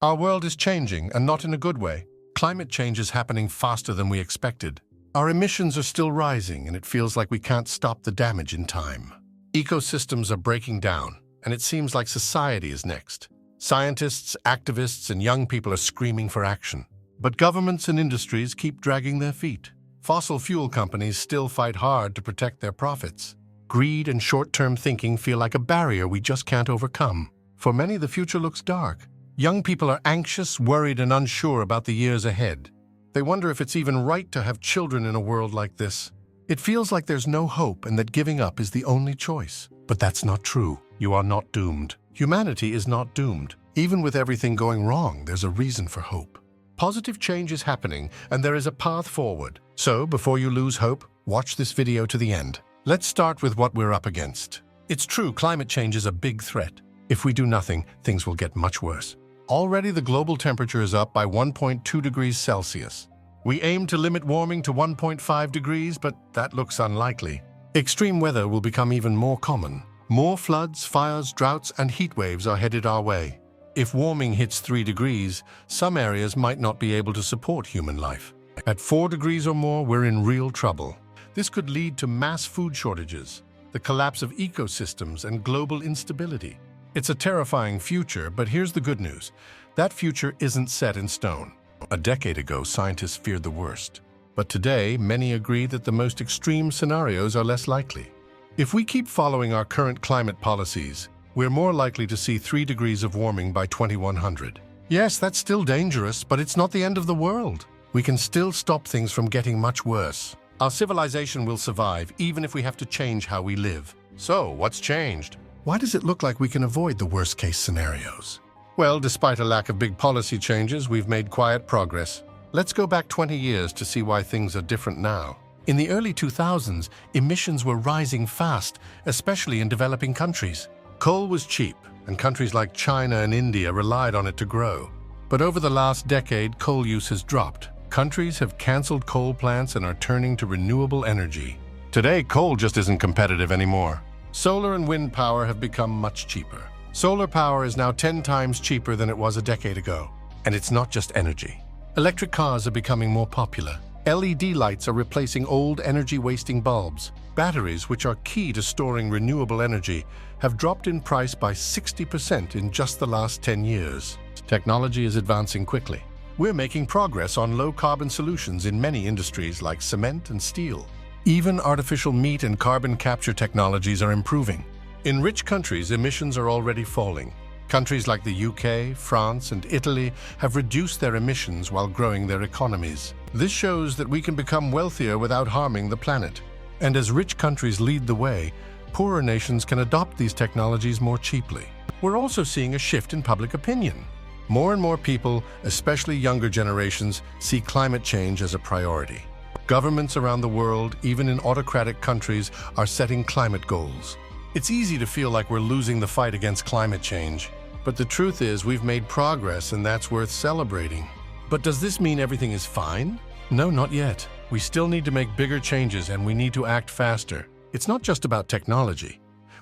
Our world is changing, and not in a good way. Climate change is happening faster than we expected. Our emissions are still rising, and it feels like we can't stop the damage in time. Ecosystems are breaking down, and it seems like society is next. Scientists, activists, and young people are screaming for action. But governments and industries keep dragging their feet. Fossil fuel companies still fight hard to protect their profits. Greed and short-term thinking feel like a barrier we just can't overcome. For many, the future looks dark. Young people are anxious, worried, and unsure about the years ahead. They wonder if it's even right to have children in a world like this. It feels like there's no hope and that giving up is the only choice. But that's not true. You are not doomed. Humanity is not doomed. Even with everything going wrong, there's a reason for hope. Positive change is happening, and there is a path forward. So, before you lose hope, watch this video to the end. Let's start with what we're up against. It's true, climate change is a big threat. If we do nothing, things will get much worse. Already the global temperature is up by 1.2 degrees Celsius. We aim to limit warming to 1.5 degrees, but that looks unlikely. Extreme weather will become even more common. More floods, fires, droughts, and heat waves are headed our way. If warming hits 3 degrees, some areas might not be able to support human life. At 4 degrees or more, we're in real trouble. This could lead to mass food shortages, the collapse of ecosystems, and global instability. It's a terrifying future, but here's the good news. That future isn't set in stone. A decade ago, scientists feared the worst. But today, many agree that the most extreme scenarios are less likely. If we keep following our current climate policies, we're more likely to see 3 degrees of warming by 2100. Yes, that's still dangerous, but it's not the end of the world. We can still stop things from getting much worse. Our civilization will survive, even if we have to change how we live. So, what's changed? Why does it look like we can avoid the worst-case scenarios? Well, despite a lack of big policy changes, we've made quiet progress. Let's go back 20 years to see why things are different now. In the early 2000s, emissions were rising fast, especially in developing countries. Coal was cheap, and countries like China and India relied on it to grow. But over the last decade, coal use has dropped. Countries have canceled coal plants and are turning to renewable energy. Today, coal just isn't competitive anymore. Solar and wind power have become much cheaper. Solar power is now 10 times cheaper than it was a decade ago. And it's not just energy. Electric cars are becoming more popular. LED lights are replacing old energy-wasting bulbs. Batteries, which are key to storing renewable energy, have dropped in price by 60% in just the last 10 years. Technology is advancing quickly. We're making progress on low-carbon solutions in many industries like cement and steel. Even artificial meat and carbon capture technologies are improving. In rich countries, emissions are already falling. Countries like the UK, France, and Italy have reduced their emissions while growing their economies. This shows that we can become wealthier without harming the planet. And as rich countries lead the way, poorer nations can adopt these technologies more cheaply. We're also seeing a shift in public opinion. More and more people, especially younger generations, see climate change as a priority. Governments around the world, even in autocratic countries, are setting climate goals. It's easy to feel like we're losing the fight against climate change. But the truth is, we've made progress, and that's worth celebrating. But does this mean everything is fine? No, not yet. We still need to make bigger changes, and we need to act faster. It's not just about technology.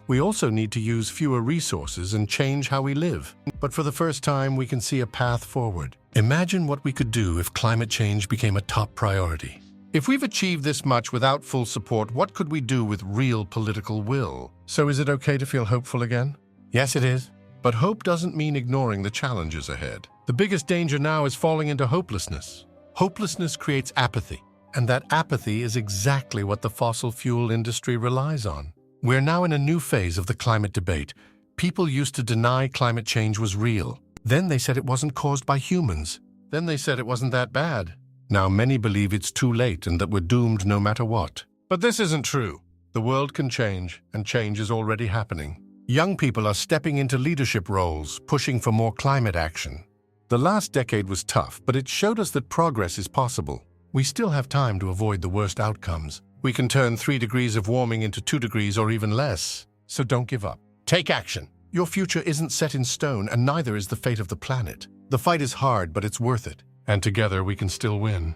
We also need to use fewer resources and change how we live. But for the first time, we can see a path forward. Imagine what we could do if climate change became a top priority. If we've achieved this much without full support, what could we do with real political will? So is it okay to feel hopeful again? Yes, it is. But hope doesn't mean ignoring the challenges ahead. The biggest danger now is falling into hopelessness. Hopelessness creates apathy, and that apathy is exactly what the fossil fuel industry relies on. We're now in a new phase of the climate debate. People used to deny climate change was real. Then they said it wasn't caused by humans. Then they said it wasn't that bad. Now many believe it's too late and that we're doomed no matter what. But this isn't true. The world can change, and change is already happening. Young people are stepping into leadership roles, pushing for more climate action. The last decade was tough, but it showed us that progress is possible. We still have time to avoid the worst outcomes. We can turn 3 degrees of warming into 2 degrees or even less. So don't give up. Take action. Your future isn't set in stone, and neither is the fate of the planet. The fight is hard, but it's worth it. And together we can still win.